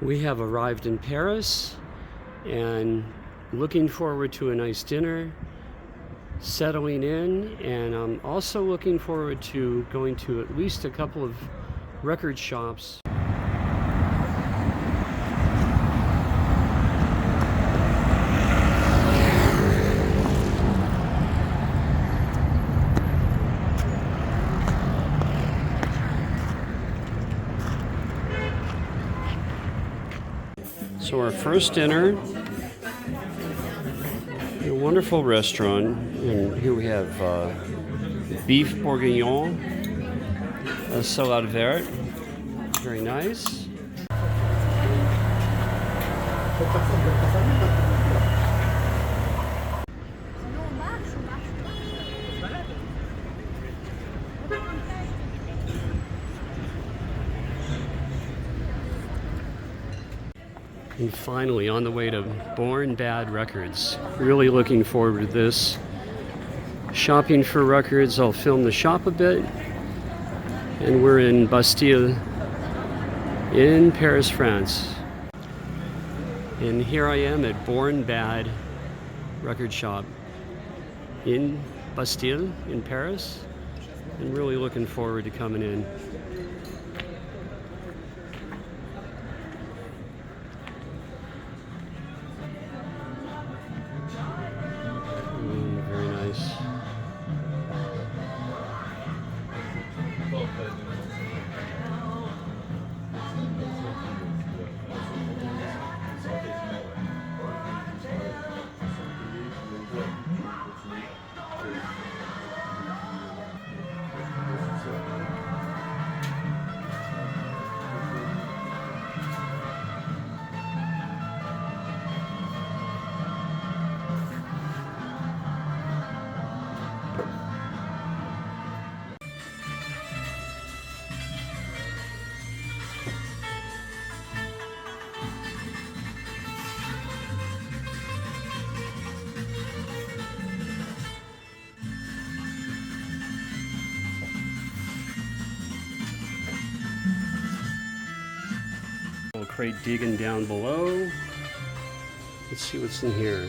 We have arrived in Paris and looking forward to a nice dinner, settling in, and I'm also looking forward to going to at least a couple of record shops. So our first dinner, a wonderful restaurant, and here we have beef bourguignon, a salade verte, very nice. And finally, on the way to Born Bad Records. Really looking forward to this. Shopping for records. I'll film the shop a bit. And we're in Bastille in Paris, France. And here I am at Born Bad Record Shop in Bastille in Paris. And really looking forward to coming in. Very nice. Little crate digging down below. Let's see what's in here.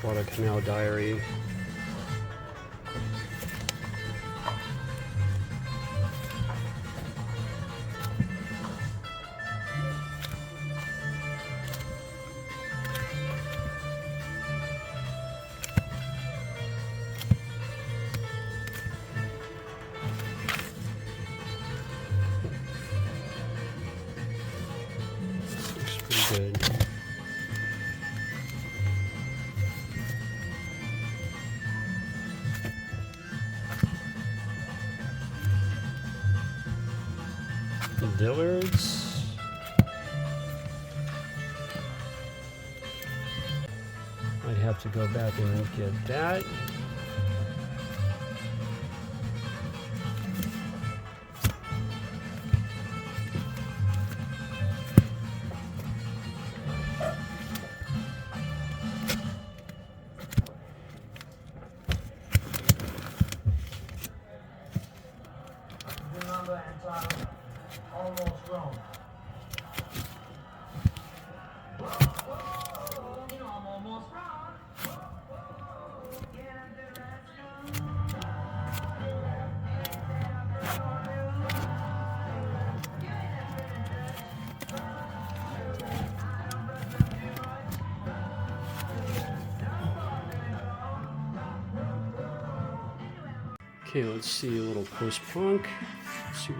Guadalcanal Diary. Good. The Dillards. I'd have to go back and get that. Almost grown. I'm almost grown. Okay, let's see a little post-punk. Let's see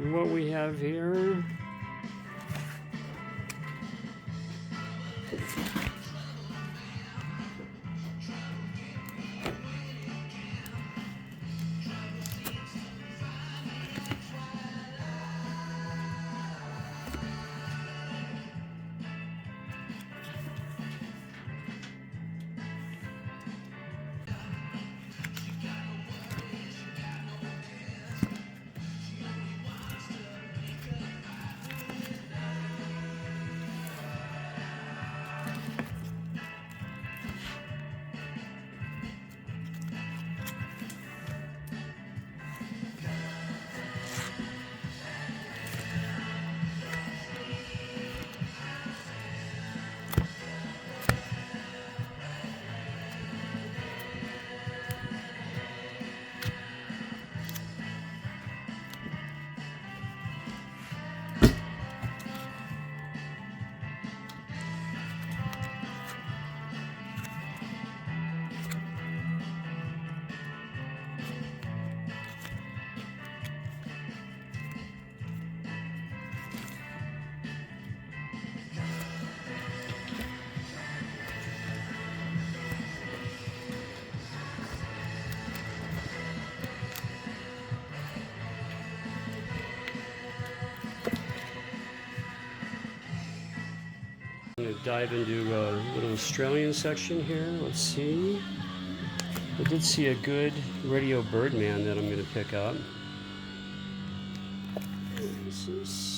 what we have here. dive into a little Australian section here. Let's see. I did see a good Radio Birdman that I'm going to pick up. What is this?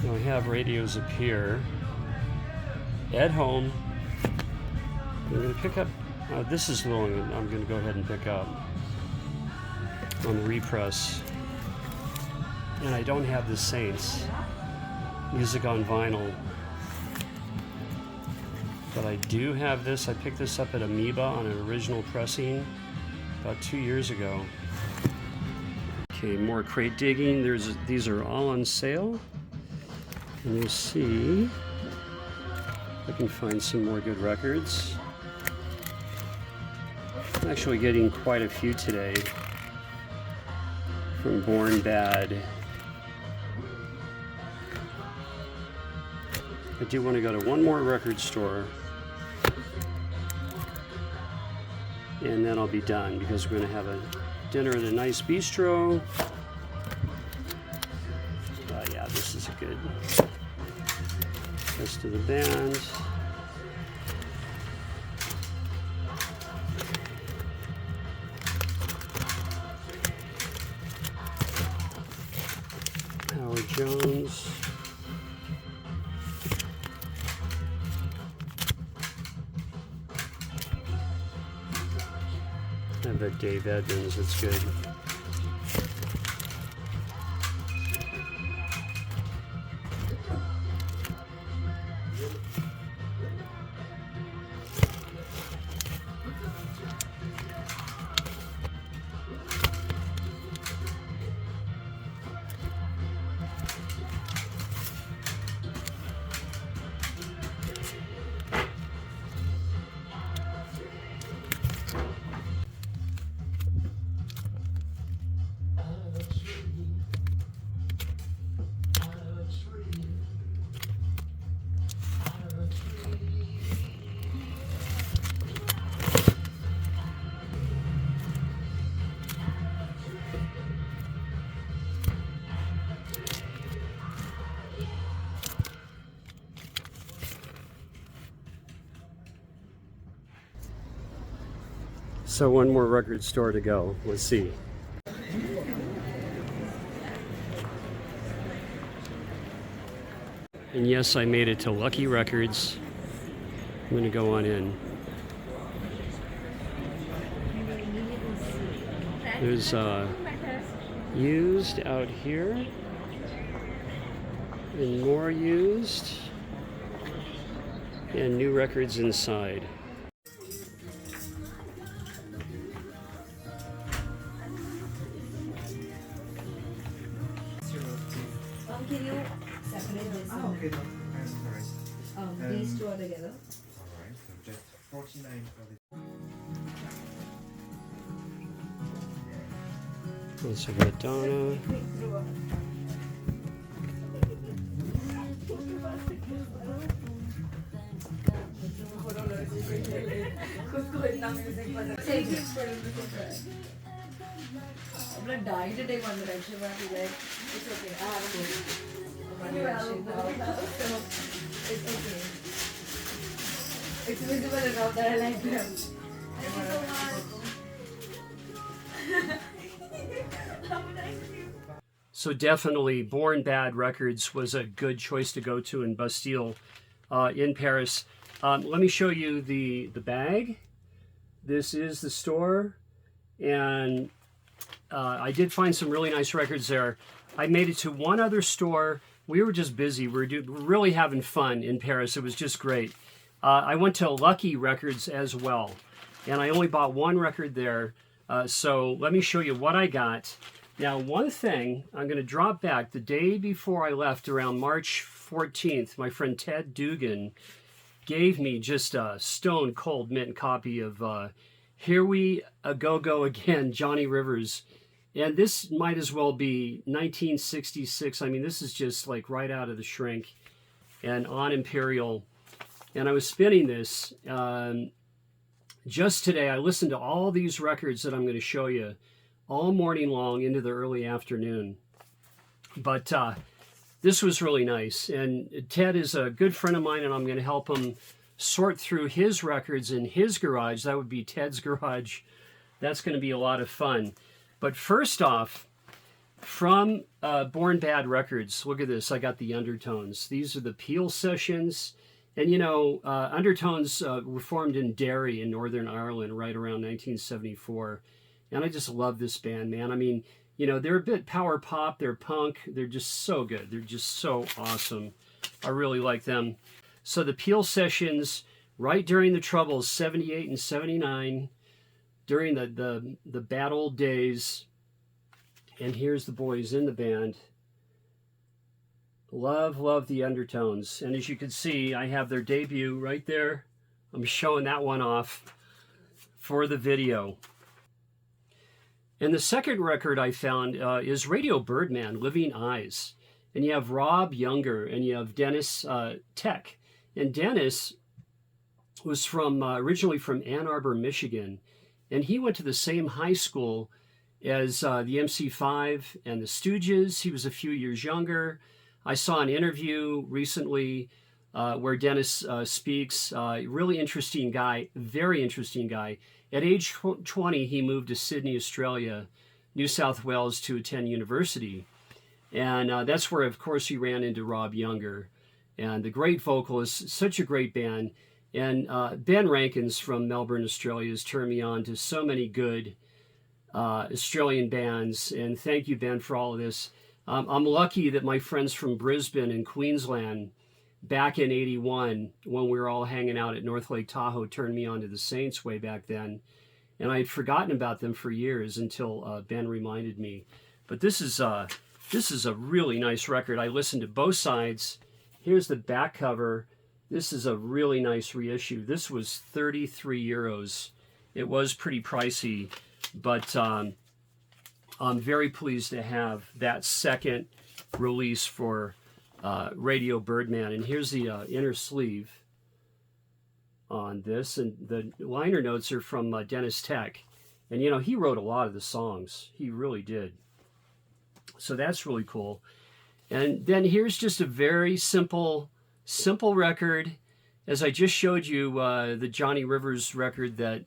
I have radios up here. At home, I'm going to pick up, this is the one I'm going to go ahead and pick up on repress. And I don't have the Saints music on vinyl, but I do have this. I picked this up at Amoeba on an original pressing about 2 years ago. Okay, more crate digging. These are all on sale. And you'll see if I can find some more good records. I'm actually getting quite a few today from Born Bad. I do want to go to one more record store and then I'll be done because we're going to have a dinner at a nice bistro. Yeah, this is a good rest of the band. Howard Jones. I have that Dave Edmunds, that's good. So one more record store to go. Let's see. And yes, I made it to Lucky Records. I'm going to go on in. There's used out here. And more used. And new records inside. Can you separate this? Oh, okay, no, I'm sorry. These two are together. Alright, so just 49 for the... Let's look at Donna. I'm gonna die today one direction, but be like, it's okay. I have a one direction now, so it's okay. It's visible enough that I like them. So definitely Born Bad Records was a good choice to go to in Bastille in Paris. Let me show you the bag. This is the store, and I did find some really nice records there. I made it to one other store we were just busy. We were really having fun in Paris. It was just great. I went to Lucky Records as well, and I only bought one record there. So let me show you what I got. Now, one thing, I'm going to drop back. The day before I left, around March 14th, my friend Ted Dugan gave me just a stone cold mint copy of Here We Go Again, Johnny Rivers. And this might as well be 1966. I mean, this is just like right out of the shrink and on Imperial. And I was spinning this just today. I listened to all these records that I'm going to show you all morning long into the early afternoon. But this was really nice. And Ted is a good friend of mine, and I'm going to help him sort through his records in his garage. That would be Ted's garage. That's going to be a lot of fun. But first off, from Born Bad Records, look at this. I got the Undertones. These are the Peel sessions. And, you know, Undertones were formed in Derry in Northern Ireland right around 1974. And I just love this band, man. I mean, you know, they're a bit power pop. They're punk. They're just so good. They're just so awesome. I really like them. So the Peel sessions, right during the Troubles, 78 and 79, during the bad old days. And here's the boys in the band. Love the Undertones. And as you can see, I have their debut right there. I'm showing that one off for the video. And the second record I found is Radio Birdman, Living Eyes. And you have Rob Younger and you have Dennis Tech. And Dennis was from originally from Ann Arbor, Michigan. And he went to the same high school as the MC5 and the Stooges. He was a few years younger. I saw an interview recently where Dennis speaks. Really interesting guy, very interesting guy. At age 20, he moved to Sydney, Australia, New South Wales to attend university. And that's where, of course, he ran into Rob Younger. And the great vocalist, such a great band. And Ben Rankins from Melbourne, Australia, has turned me on to so many good Australian bands. And thank you, Ben, for all of this. I'm lucky that my friends from Brisbane and Queensland, back in '81, when we were all hanging out at North Lake Tahoe, turned me on to the Saints way back then. And I had forgotten about them for years until Ben reminded me. But this is a really nice record. I listened to both sides. Here's the back cover. This is a really nice reissue. This was 33 euros. It was pretty pricey, but I'm very pleased to have that second release for Radio Birdman. And here's the inner sleeve on this. And the liner notes are from Dennis Tech. And, you know, he wrote a lot of the songs. He really did. So that's really cool. And then here's just a very simple record. As I just showed you, the Johnny Rivers record that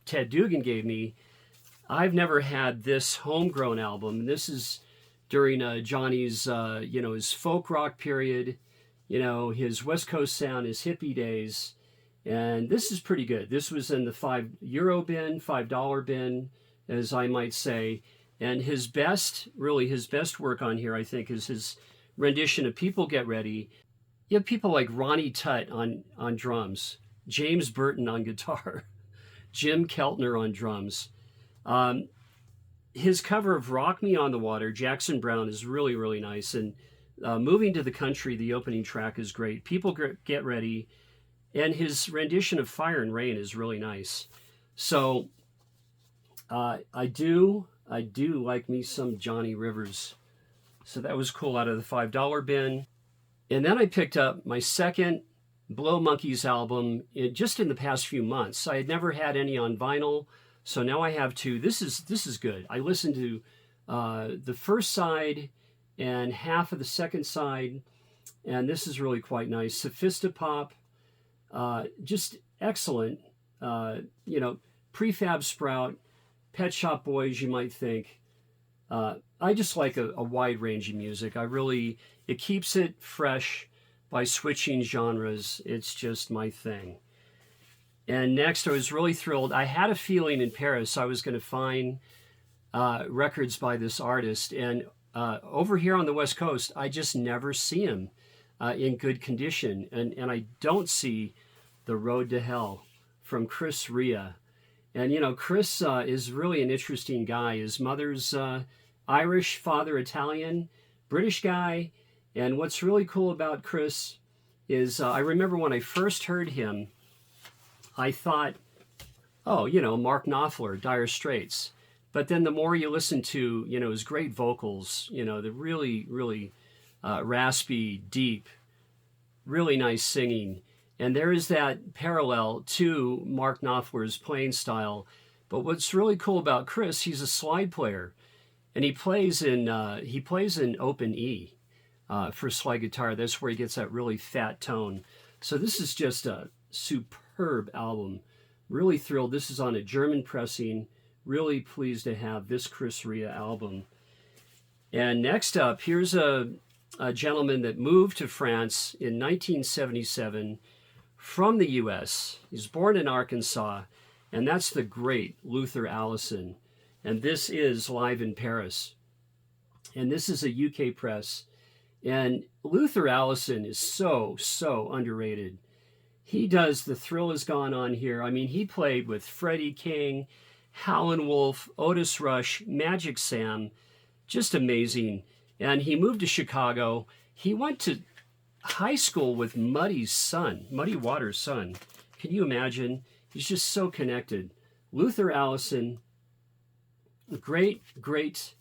Ted Dugan gave me, I've never had this homegrown album. This is during Johnny's, his folk rock period, his West Coast sound, his hippie days. And this is pretty good. This was in the €5 bin, $5 bin, as I might say. And his best work on here, I think, is his rendition of People Get Ready. You have people like Ronnie Tutt on drums, James Burton on guitar, Jim Keltner on drums. His cover of Rock Me on the Water, Jackson Browne, is really, really nice. And Moving to the Country, the opening track, is great. People Get Ready. And his rendition of Fire and Rain is really nice. So I do like me some Johnny Rivers. So that was cool out of the $5 bin. And then I picked up my second Blow Monkeys album just in the past few months. I had never had any on vinyl, so now I have two. This is good. I listened to the first side and half of the second side, and this is really quite nice. Sophistopop, just excellent. Prefab Sprout, Pet Shop Boys, you might think. I just like a wide range of music. It keeps it fresh by switching genres. It's just my thing. And next, I was really thrilled. I had a feeling in Paris I was going to find records by this artist. And over here on the West Coast, I just never see him in good condition. And I don't see The Road to Hell from Chris Rea. And, you know, Chris is really an interesting guy. His mother's Irish, father Italian, British guy. And what's really cool about Chris is I remember when I first heard him, I thought, oh, you know, Mark Knopfler, Dire Straits. But then the more you listen to, you know, his great vocals, you know, the really, really raspy, deep, really nice singing. And there is that parallel to Mark Knopfler's playing style. But what's really cool about Chris, he's a slide player. And he plays in open E for slide guitar. That's where he gets that really fat tone. So this is just a superb album. Really thrilled. This is on a German pressing. Really pleased to have this Chris Rea album. And next up, here's a gentleman that moved to France in 1977 from the U.S. He's born in Arkansas, and that's the great Luther Allison. And this is Live in Paris. And this is a UK press. And Luther Allison is so, so underrated. He does The Thrill Has Gone On Here. I mean, he played with Freddie King, Howlin' Wolf, Otis Rush, Magic Sam. Just amazing. And he moved to Chicago. He went to high school with Muddy Waters' son. Can you imagine? He's just so connected. Luther Allison, great, great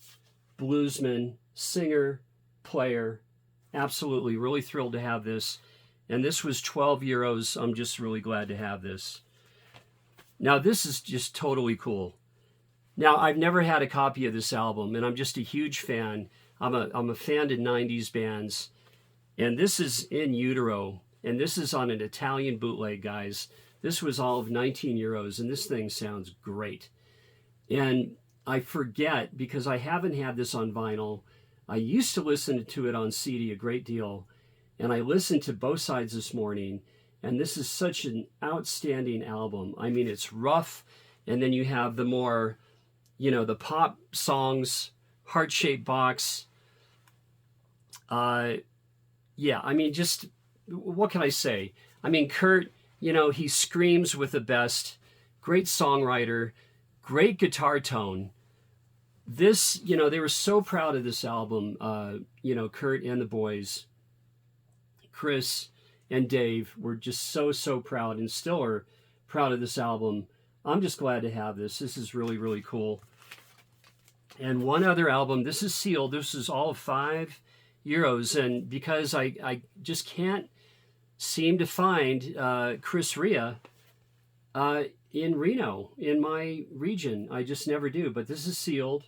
bluesman, singer, player. Absolutely, really thrilled to have this. And this was 12 euros. I'm just really glad to have this. Now, this is just totally cool. Now, I've never had a copy of this album, and I'm just a huge fan. I'm a fan of 90s bands. And this is In Utero, and this is on an Italian bootleg, guys. This was all of 19 euros, and this thing sounds great. And I forget, because I haven't had this on vinyl. I used to listen to it on CD a great deal, and I listened to both sides this morning, and this is such an outstanding album. I mean, it's rough, and then you have the more, you know, the pop songs, Heart-Shaped Box. Yeah, I mean, just, what can I say? I mean, Kurt, you know, he screams with the best. Great songwriter, great guitar tone. This, you know, they were so proud of this album, you know, Kurt and the boys. Chris and Dave were just so, so proud, and still are proud of this album. I'm just glad to have this. This is really, really cool. And one other album, this is sealed. This is all 5 euros. And because I just can't seem to find Chris Rea in Reno, in my region. I just never do. But this is sealed.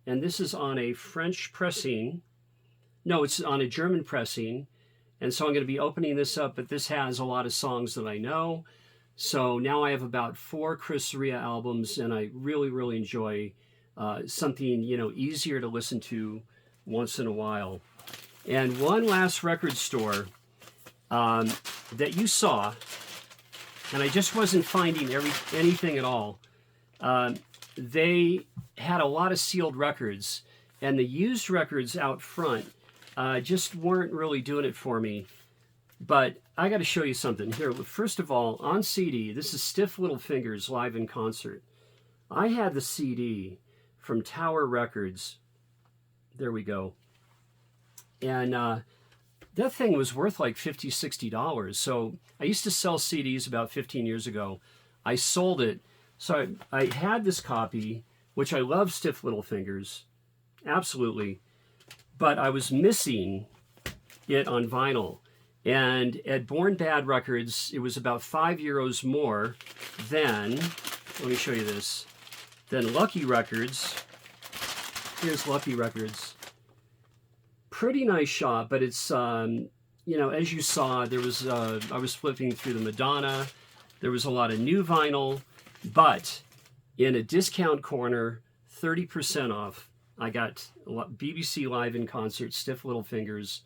And this is on a French pressing. No, it's on a German pressing. And so I'm going to be opening this up, but this has a lot of songs that I know. So now I have about 4 Chris Rea albums, and I really, really enjoy something, you know, easier to listen to once in a while. And one last record store that you saw, and I just wasn't finding anything at all. They had a lot of sealed records, and the used records out front just weren't really doing it for me. But I got to show you something here. First of all, on CD, this is Stiff Little Fingers live in concert. I had the CD from Tower Records. There we go. And that thing was worth like $50, $60. So I used to sell CDs about 15 years ago. I sold it. So I had this copy, which I love Stiff Little Fingers. Absolutely. But I was missing it on vinyl. And at Born Bad Records, it was about 5 euros more than, let me show you this, than Lucky Records. Here's Lucky Records. Pretty nice shop, but it's, you know, as you saw, there was, I was flipping through the Madonna. There was a lot of new vinyl, but in a discount corner, 30% off. I got BBC Live in Concert, Stiff Little Fingers.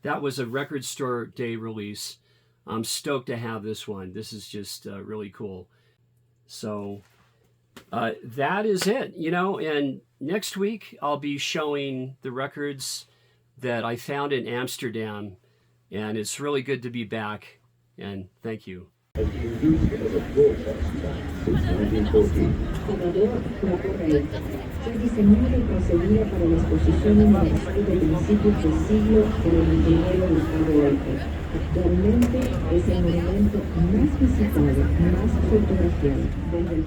That was a record store day release. I'm stoked to have this one. This is just really cool. So that is it, you know. And next week I'll be showing the records that I found in Amsterdam, and it's really good to be back. And thank you. Fue diseñada y concebida para la exposición universal de principios del siglo por el ingeniero Gustavo Eiffel. Actualmente es el monumento más visitado, más fotografiado desde el